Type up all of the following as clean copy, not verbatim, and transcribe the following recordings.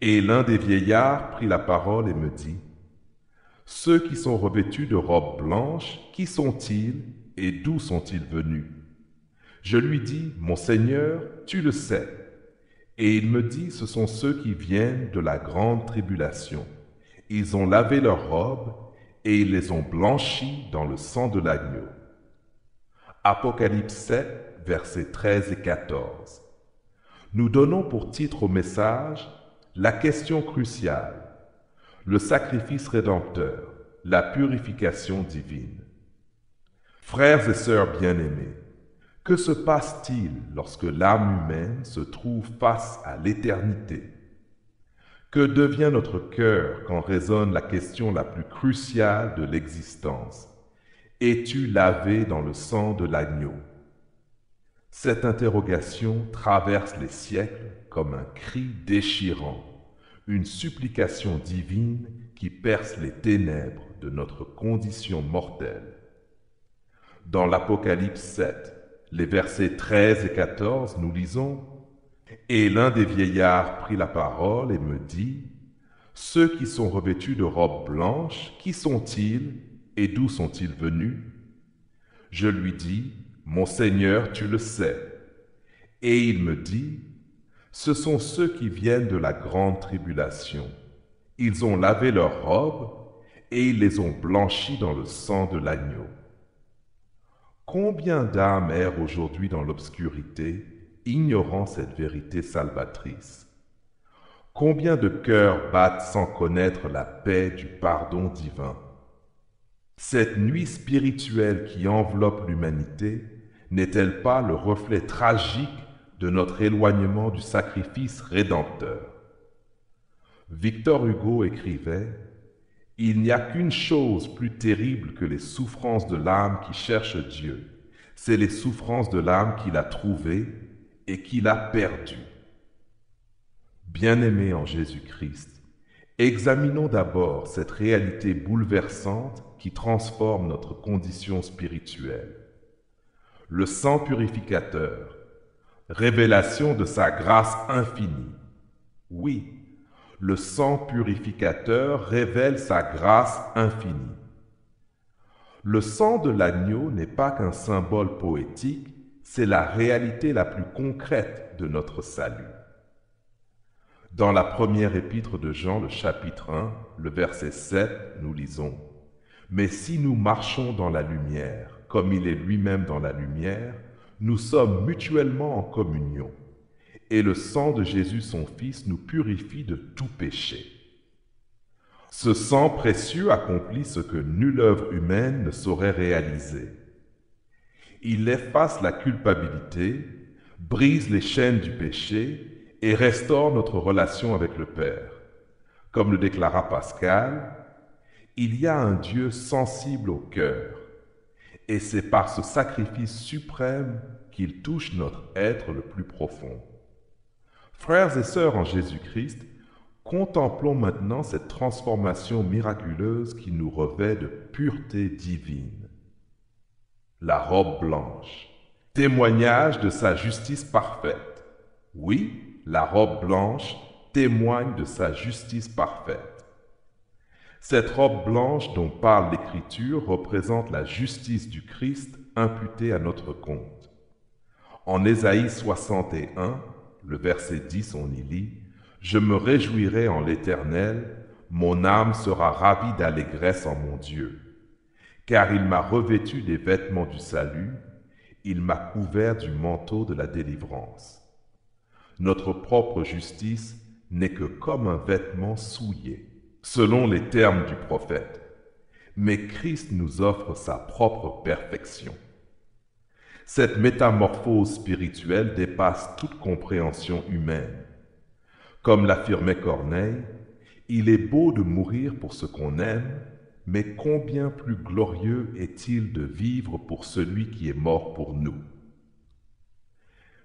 Et l'un des vieillards prit la parole et me dit, ceux qui sont revêtus de robes blanches, qui sont-ils et d'où sont-ils venus? Je lui dis, mon Seigneur, tu le sais. Et il me dit, ce sont ceux qui viennent de la grande tribulation. Ils ont lavé leurs robes et ils les ont blanchies dans le sang de l'agneau. Apocalypse 7, versets 13 et 14. Nous donnons pour titre au message la question cruciale, le sacrifice rédempteur, la purification divine. Frères et sœurs bien-aimés, que se passe-t-il lorsque l'âme humaine se trouve face à l'éternité? Que devient notre cœur quand résonne la question la plus cruciale de l'existence? Es-tu lavé dans le sang de l'agneau? Cette interrogation traverse les siècles comme un cri déchirant, une supplication divine qui perce les ténèbres de notre condition mortelle. Dans l'Apocalypse 7, les versets 13 et 14, nous lisons « Et l'un des vieillards prit la parole et me dit, ceux qui sont revêtus de robes blanches, qui sont-ils et d'où sont-ils venus? Je lui dis, mon Seigneur, tu le sais. Et il me dit, ce sont ceux qui viennent de la grande tribulation. Ils ont lavé leurs robes et ils les ont blanchies dans le sang de l'agneau. Combien d'âmes errent aujourd'hui dans l'obscurité, ignorant cette vérité salvatrice? Combien de cœurs battent sans connaître la paix du pardon divin? Cette nuit spirituelle qui enveloppe l'humanité n'est-elle pas le reflet tragique de notre éloignement du sacrifice rédempteur? Victor Hugo écrivait « Il n'y a qu'une chose plus terrible que les souffrances de l'âme qui cherche Dieu, c'est les souffrances de l'âme qu'il a trouvée et qu'il a perdue. » Bien-aimés en Jésus-Christ, examinons d'abord cette réalité bouleversante qui transforme notre condition spirituelle. Le sang purificateur, révélation de sa grâce infinie. Oui, le sang purificateur révèle sa grâce infinie. Le sang de l'agneau n'est pas qu'un symbole poétique, c'est la réalité la plus concrète de notre salut. Dans la première épître de Jean, le chapitre 1, le verset 7, nous lisons « Mais si nous marchons dans la lumière, comme il est lui-même dans la lumière, nous sommes mutuellement en communion. Et le sang de Jésus son Fils nous purifie de tout péché. » Ce sang précieux accomplit ce que nulle œuvre humaine ne saurait réaliser. Il efface la culpabilité, brise les chaînes du péché et restaure notre relation avec le Père. Comme le déclara Pascal, il y a un Dieu sensible au cœur, et c'est par ce sacrifice suprême qu'il touche notre être le plus profond. Frères et sœurs en Jésus-Christ, contemplons maintenant cette transformation miraculeuse qui nous revêt de pureté divine. La robe blanche, témoignage de sa justice parfaite. Oui, la robe blanche témoigne de sa justice parfaite. Cette robe blanche dont parle l'Écriture représente la justice du Christ imputée à notre compte. En Ésaïe 61, le verset 10, on y lit « Je me réjouirai en l'Éternel, mon âme sera ravie d'allégresse en mon Dieu. Car il m'a revêtu des vêtements du salut, il m'a couvert du manteau de la délivrance. » Notre propre justice n'est que comme un vêtement souillé, selon les termes du prophète. Mais Christ nous offre sa propre perfection. Cette métamorphose spirituelle dépasse toute compréhension humaine. Comme l'affirmait Corneille, il est beau de mourir pour ce qu'on aime, mais combien plus glorieux est-il de vivre pour celui qui est mort pour nous.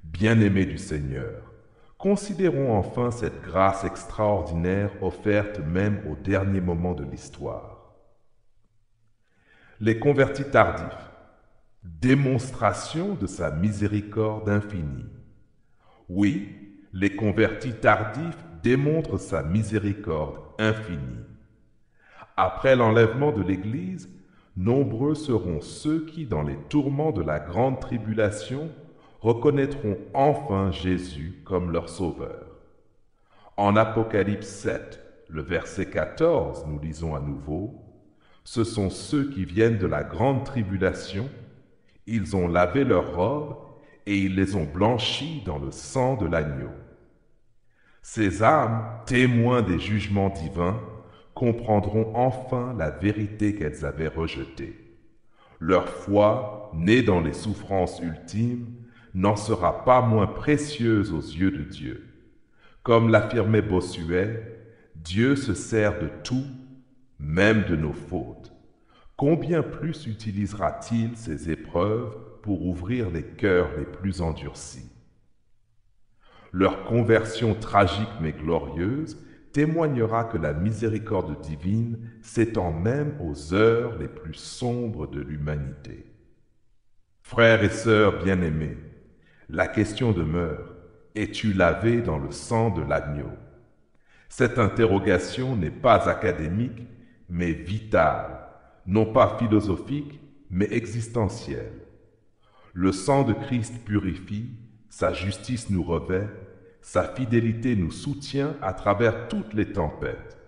Bien-aimés du Seigneur, considérons enfin cette grâce extraordinaire offerte même au dernier moment de l'histoire. Les convertis tardifs, démonstration de sa miséricorde infinie. Oui, les convertis tardifs, démontre sa miséricorde infinie. Après l'enlèvement de l'Église, nombreux seront ceux qui, dans les tourments de la grande tribulation, reconnaîtront enfin Jésus comme leur Sauveur. En Apocalypse 7, le verset 14, nous lisons à nouveau, « Ce sont ceux qui viennent de la grande tribulation, ils ont lavé leurs robes et ils les ont blanchies dans le sang de l'agneau. » Ces âmes, témoins des jugements divins, comprendront enfin la vérité qu'elles avaient rejetée. Leur foi, née dans les souffrances ultimes, n'en sera pas moins précieuse aux yeux de Dieu. Comme l'affirmait Bossuet, Dieu se sert de tout, même de nos fautes. Combien plus utilisera-t-il ces épreuves pour ouvrir les cœurs les plus endurcis? Leur conversion tragique mais glorieuse témoignera que la miséricorde divine s'étend même aux heures les plus sombres de l'humanité. Frères et sœurs bien-aimés, la question demeure, es-tu lavé dans le sang de l'agneau? Cette interrogation n'est pas académique, mais vitale, non pas philosophique, mais existentielle. Le sang de Christ purifie, sa justice nous revêt, sa fidélité nous soutient à travers toutes les tempêtes.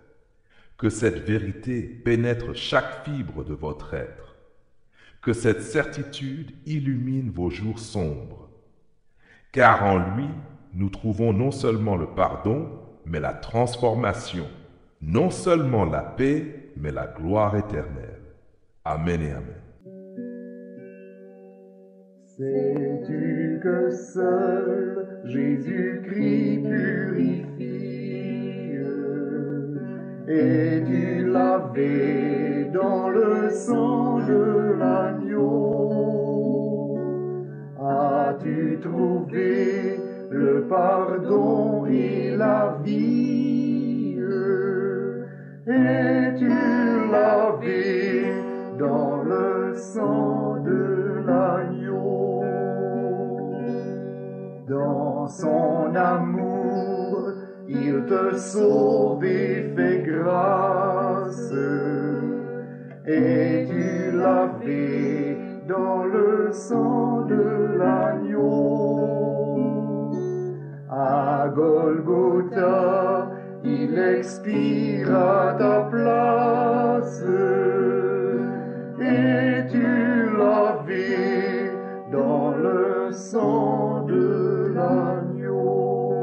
Que cette vérité pénètre chaque fibre de votre être. Que cette certitude illumine vos jours sombres. Car en lui, nous trouvons non seulement le pardon, mais la transformation, non seulement la paix, mais la gloire éternelle. Amen et amen. Sais-tu que seul Jésus-Christ purifie? Es-tu lavé dans le sang de l'agneau? As-tu trouvé le pardon et la vie? Es-tu lavé dans le sang de l'agneau? Dans son amour, il te sauve et fait grâce. Es-tu lavé dans le sang de l'agneau? À Golgotha, il expire à ta place. Es-tu lavé dans le sang de l'agneau?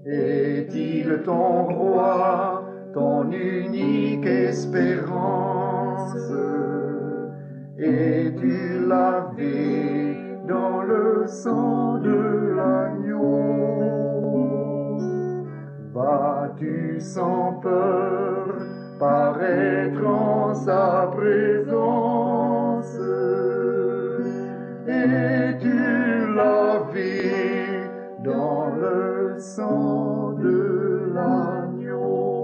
Est-il ton roi, ton unique espérance? Es-tu lavé dans le sang de l'agneau? Vas-tu sans peur paraître en sa présence? Es-tu lavé dans le sang de l'agneau?